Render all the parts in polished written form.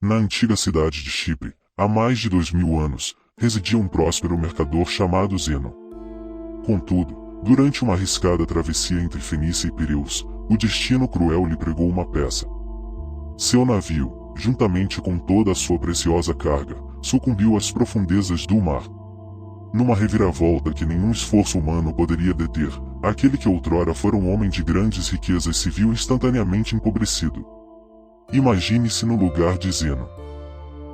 Na antiga cidade de Chipre, há mais de 2000 anos, residia um próspero mercador chamado Zeno. Contudo, durante uma arriscada travessia entre Fenícia e Pireus, o destino cruel lhe pregou uma peça. Seu navio, juntamente com toda a sua preciosa carga, sucumbiu às profundezas do mar. Numa reviravolta que nenhum esforço humano poderia deter, aquele que outrora fora um homem de grandes riquezas se viu instantaneamente empobrecido. Imagine-se no lugar de Zeno.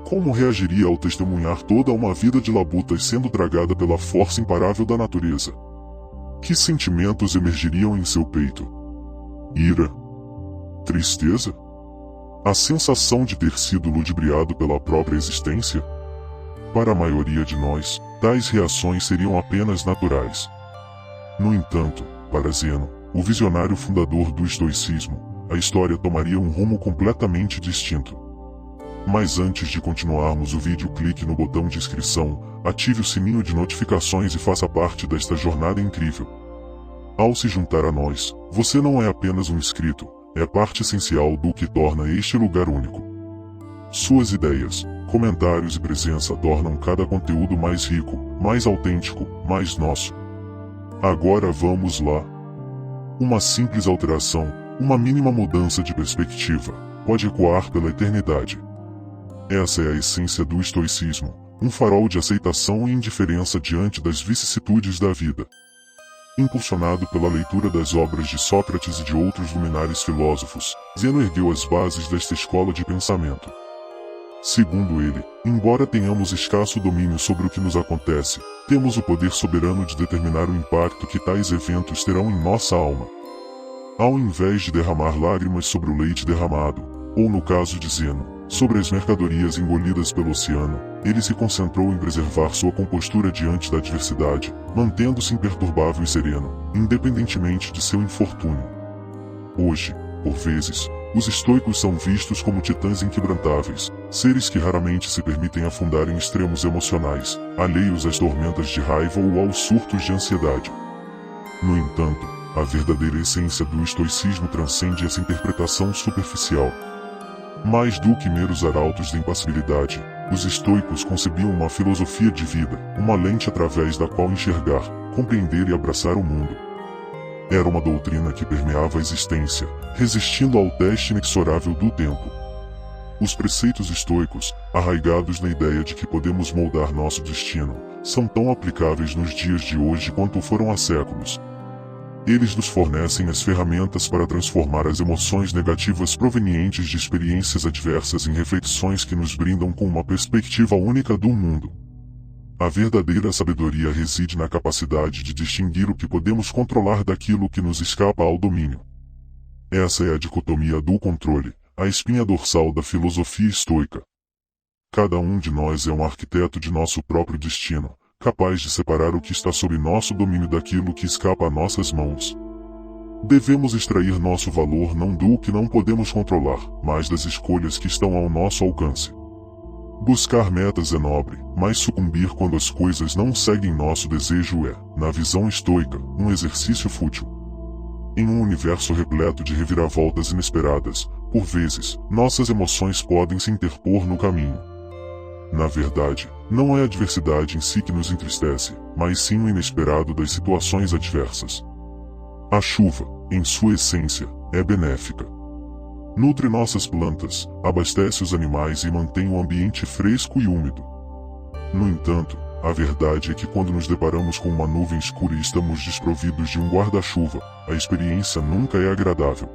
Como reagiria ao testemunhar toda uma vida de labutas sendo tragada pela força imparável da natureza? Que sentimentos emergiriam em seu peito? Ira? Tristeza? A sensação de ter sido ludibriado pela própria existência? Para a maioria de nós, tais reações seriam apenas naturais. No entanto, para Zeno, o visionário fundador do estoicismo, a história tomaria um rumo completamente distinto. Mas antes de continuarmos o vídeo, clique no botão de inscrição, ative o sininho de notificações e faça parte desta jornada incrível. Ao se juntar a nós, você não é apenas um inscrito, é parte essencial do que torna este lugar único. Suas ideias, comentários e presença tornam cada conteúdo mais rico, mais autêntico, mais nosso. Agora vamos lá. Uma simples alteração, uma mínima mudança de perspectiva, pode ecoar pela eternidade. Essa é a essência do estoicismo, um farol de aceitação e indiferença diante das vicissitudes da vida. Impulsionado pela leitura das obras de Sócrates e de outros luminares filósofos, Zeno ergueu as bases desta escola de pensamento. Segundo ele, embora tenhamos escasso domínio sobre o que nos acontece, temos o poder soberano de determinar o impacto que tais eventos terão em nossa alma. Ao invés de derramar lágrimas sobre o leite derramado, ou no caso de Zeno, sobre as mercadorias engolidas pelo oceano, ele se concentrou em preservar sua compostura diante da adversidade, mantendo-se imperturbável e sereno, independentemente de seu infortúnio. Hoje, por vezes, os estoicos são vistos como titãs inquebrantáveis, seres que raramente se permitem afundar em extremos emocionais, alheios às tormentas de raiva ou aos surtos de ansiedade. No entanto, a verdadeira essência do estoicismo transcende essa interpretação superficial. Mais do que meros arautos de impassibilidade, os estoicos concebiam uma filosofia de vida, uma lente através da qual enxergar, compreender e abraçar o mundo. Era uma doutrina que permeava a existência, resistindo ao teste inexorável do tempo. Os preceitos estoicos, arraigados na ideia de que podemos moldar nosso destino, são tão aplicáveis nos dias de hoje quanto foram há séculos. Eles nos fornecem as ferramentas para transformar as emoções negativas provenientes de experiências adversas em reflexões que nos brindam com uma perspectiva única do mundo. A verdadeira sabedoria reside na capacidade de distinguir o que podemos controlar daquilo que nos escapa ao domínio. Essa é a dicotomia do controle, a espinha dorsal da filosofia estoica. Cada um de nós é um arquiteto de nosso próprio destino, capaz de separar o que está sob nosso domínio daquilo que escapa a nossas mãos. Devemos extrair nosso valor não do que não podemos controlar, mas das escolhas que estão ao nosso alcance. Buscar metas é nobre, mas sucumbir quando as coisas não seguem nosso desejo é, na visão estoica, um exercício fútil. Em um universo repleto de reviravoltas inesperadas, por vezes, nossas emoções podem se interpor no caminho. Na verdade, não é a adversidade em si que nos entristece, mas sim o inesperado das situações adversas. A chuva, em sua essência, é benéfica. Nutre nossas plantas, abastece os animais e mantém o ambiente fresco e úmido. No entanto, a verdade é que quando nos deparamos com uma nuvem escura e estamos desprovidos de um guarda-chuva, a experiência nunca é agradável.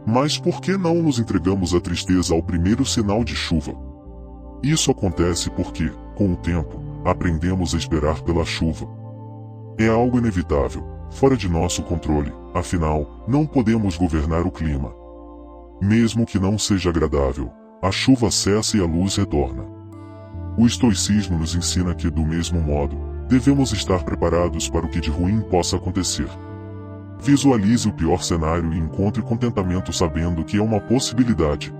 Mas por que não nos entregamos à tristeza ao primeiro sinal de chuva? Isso acontece porque, com o tempo, aprendemos a esperar pela chuva. É algo inevitável, fora de nosso controle, afinal, não podemos governar o clima. Mesmo que não seja agradável, a chuva cessa e a luz retorna. O estoicismo nos ensina que, do mesmo modo, devemos estar preparados para o que de ruim possa acontecer. Visualize o pior cenário e encontre contentamento sabendo que é uma possibilidade.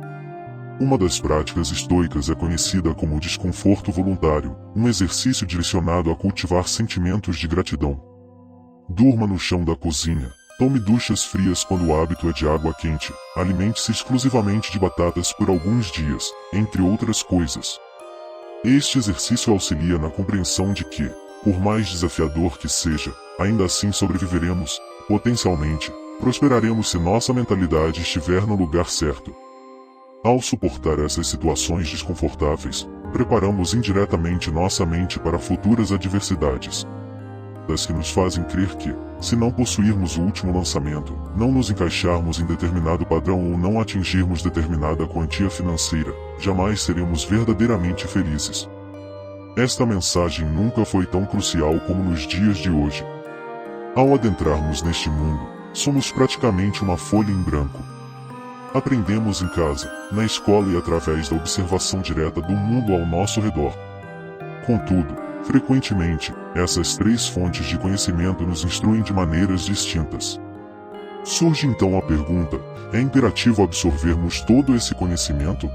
Uma das práticas estoicas é conhecida como o desconforto voluntário, um exercício direcionado a cultivar sentimentos de gratidão. Durma no chão da cozinha, Tome duchas frias quando o hábito é de água quente. Alimente-se exclusivamente de batatas por alguns dias, entre outras coisas. Este exercício auxilia na compreensão de que, por mais desafiador que seja, ainda assim sobreviveremos, potencialmente, prosperaremos se nossa mentalidade estiver no lugar certo. Ao suportar essas situações desconfortáveis, preparamos indiretamente nossa mente para futuras adversidades. Das que nos fazem crer que, se não possuirmos o último lançamento, não nos encaixarmos em determinado padrão ou não atingirmos determinada quantia financeira, jamais seremos verdadeiramente felizes. Esta mensagem nunca foi tão crucial como nos dias de hoje. Ao adentrarmos neste mundo, somos praticamente uma folha em branco. Aprendemos em casa, na escola e através da observação direta do mundo ao nosso redor. Contudo, frequentemente, essas três fontes de conhecimento nos instruem de maneiras distintas. Surge então a pergunta: é imperativo absorvermos todo esse conhecimento?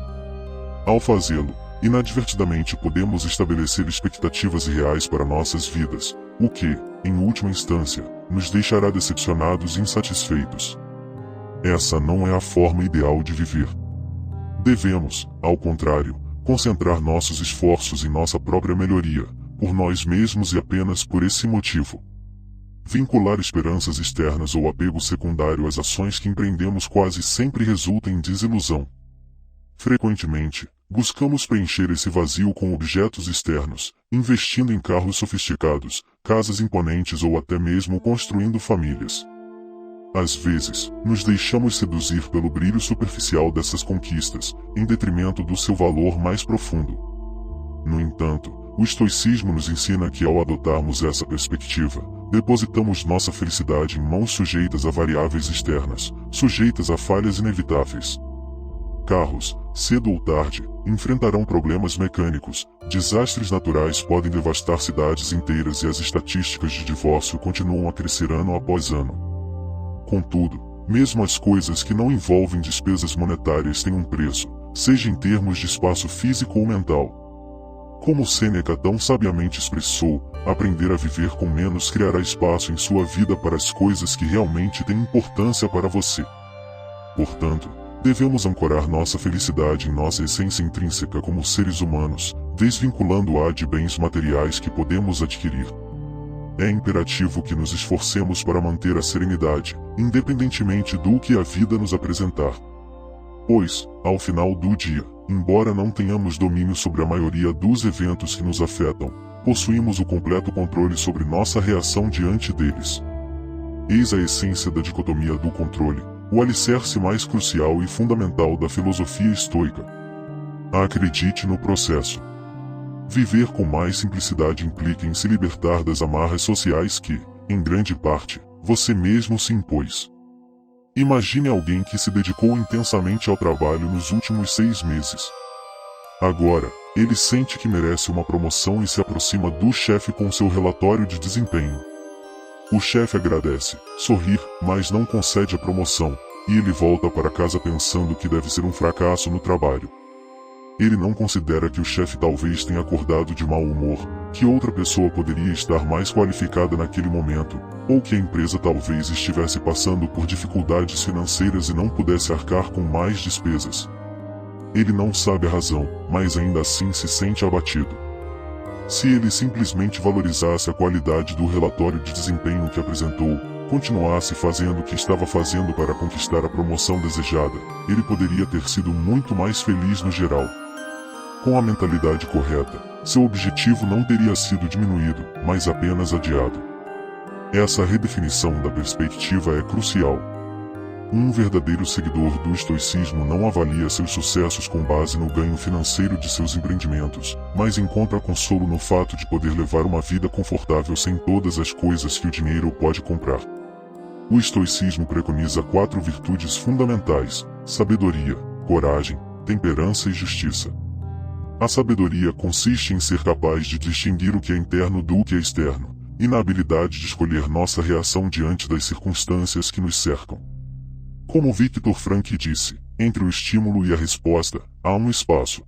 Ao fazê-lo, inadvertidamente podemos estabelecer expectativas irreais para nossas vidas, o que, em última instância, nos deixará decepcionados e insatisfeitos. Essa não é a forma ideal de viver. Devemos, ao contrário, concentrar nossos esforços em nossa própria melhoria, por nós mesmos e apenas por esse motivo. Vincular esperanças externas ou apego secundário às ações que empreendemos quase sempre resulta em desilusão. Frequentemente, buscamos preencher esse vazio com objetos externos, investindo em carros sofisticados, casas imponentes ou até mesmo construindo famílias. Às vezes, nos deixamos seduzir pelo brilho superficial dessas conquistas, em detrimento do seu valor mais profundo. No entanto, o estoicismo nos ensina que ao adotarmos essa perspectiva, depositamos nossa felicidade em mãos sujeitas a variáveis externas, sujeitas a falhas inevitáveis. Carros, cedo ou tarde, enfrentarão problemas mecânicos, desastres naturais podem devastar cidades inteiras e as estatísticas de divórcio continuam a crescer ano após ano. Contudo, mesmo as coisas que não envolvem despesas monetárias têm um preço, seja em termos de espaço físico ou mental. Como Sêneca tão sabiamente expressou, aprender a viver com menos criará espaço em sua vida para as coisas que realmente têm importância para você. Portanto, devemos ancorar nossa felicidade em nossa essência intrínseca como seres humanos, desvinculando-a de bens materiais que podemos adquirir. É imperativo que nos esforcemos para manter a serenidade, independentemente do que a vida nos apresentar. Pois, ao final do dia, embora não tenhamos domínio sobre a maioria dos eventos que nos afetam, possuímos o completo controle sobre nossa reação diante deles. Eis a essência da dicotomia do controle, o alicerce mais crucial e fundamental da filosofia estoica. Acredite no processo. Viver com mais simplicidade implica em se libertar das amarras sociais que, em grande parte, você mesmo se impôs. Imagine alguém que se dedicou intensamente ao trabalho nos últimos 6 meses. Agora, ele sente que merece uma promoção e se aproxima do chefe com seu relatório de desempenho. O chefe agradece, sorri, mas não concede a promoção, e ele volta para casa pensando que deve ser um fracasso no trabalho. Ele não considera que o chefe talvez tenha acordado de mau humor, que outra pessoa poderia estar mais qualificada naquele momento, ou que a empresa talvez estivesse passando por dificuldades financeiras e não pudesse arcar com mais despesas. Ele não sabe a razão, mas ainda assim se sente abatido. Se ele simplesmente valorizasse a qualidade do relatório de desempenho que apresentou, continuasse fazendo o que estava fazendo para conquistar a promoção desejada, ele poderia ter sido muito mais feliz no geral. Com a mentalidade correta, seu objetivo não teria sido diminuído, mas apenas adiado. Essa redefinição da perspectiva é crucial. Um verdadeiro seguidor do estoicismo não avalia seus sucessos com base no ganho financeiro de seus empreendimentos, mas encontra consolo no fato de poder levar uma vida confortável sem todas as coisas que o dinheiro pode comprar. O estoicismo preconiza 4 virtudes fundamentais: sabedoria, coragem, temperança e justiça. A sabedoria consiste em ser capaz de distinguir o que é interno do que é externo, e na habilidade de escolher nossa reação diante das circunstâncias que nos cercam. Como Viktor Frankl disse, entre o estímulo e a resposta, há um espaço.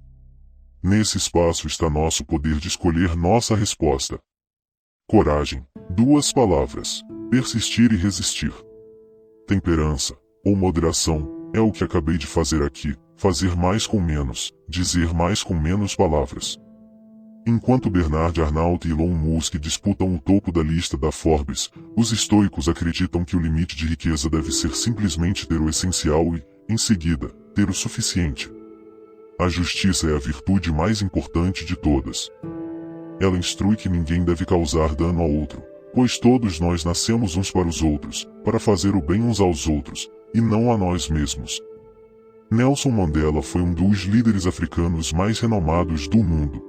Nesse espaço está nosso poder de escolher nossa resposta. Coragem. 2 palavras: persistir e resistir. temperança, ou moderação, é o que acabei de fazer aqui, fazer mais com menos, dizer mais com menos palavras. Enquanto Bernard Arnault e Elon Musk disputam o topo da lista da Forbes, os estoicos acreditam que o limite de riqueza deve ser simplesmente ter o essencial e, em seguida, ter o suficiente. A justiça é a virtude mais importante de todas. Ela instrui que ninguém deve causar dano ao outro, pois todos nós nascemos uns para os outros, para fazer o bem uns aos outros, e não a nós mesmos. Nelson Mandela foi um dos líderes africanos mais renomados do mundo.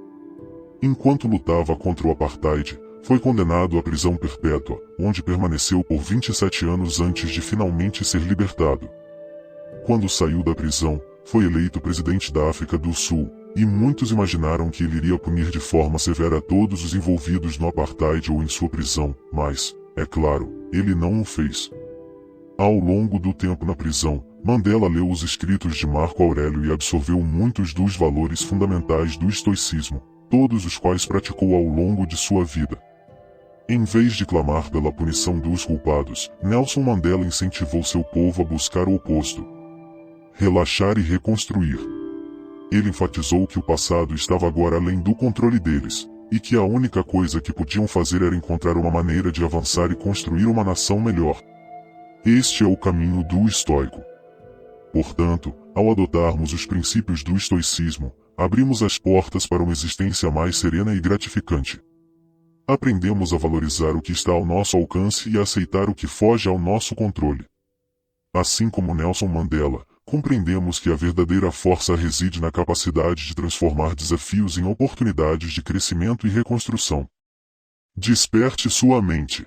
Enquanto lutava contra o apartheid, foi condenado à prisão perpétua, onde permaneceu por 27 anos antes de finalmente ser libertado. Quando saiu da prisão, foi eleito presidente da África do Sul, e muitos imaginaram que ele iria punir de forma severa todos os envolvidos no apartheid ou em sua prisão, mas, é claro, ele não o fez. Ao longo do tempo na prisão, Mandela leu os escritos de Marco Aurélio e absorveu muitos dos valores fundamentais do estoicismo, todos os quais praticou ao longo de sua vida. Em vez de clamar pela punição dos culpados, Nelson Mandela incentivou seu povo a buscar o oposto: relaxar e reconstruir. Ele enfatizou que o passado estava agora além do controle deles, e que a única coisa que podiam fazer era encontrar uma maneira de avançar e construir uma nação melhor. Este é o caminho do estoico. Portanto, ao adotarmos os princípios do estoicismo, abrimos as portas para uma existência mais serena e gratificante. Aprendemos a valorizar o que está ao nosso alcance e a aceitar o que foge ao nosso controle. Assim como Nelson Mandela, compreendemos que a verdadeira força reside na capacidade de transformar desafios em oportunidades de crescimento e reconstrução. Desperte sua mente.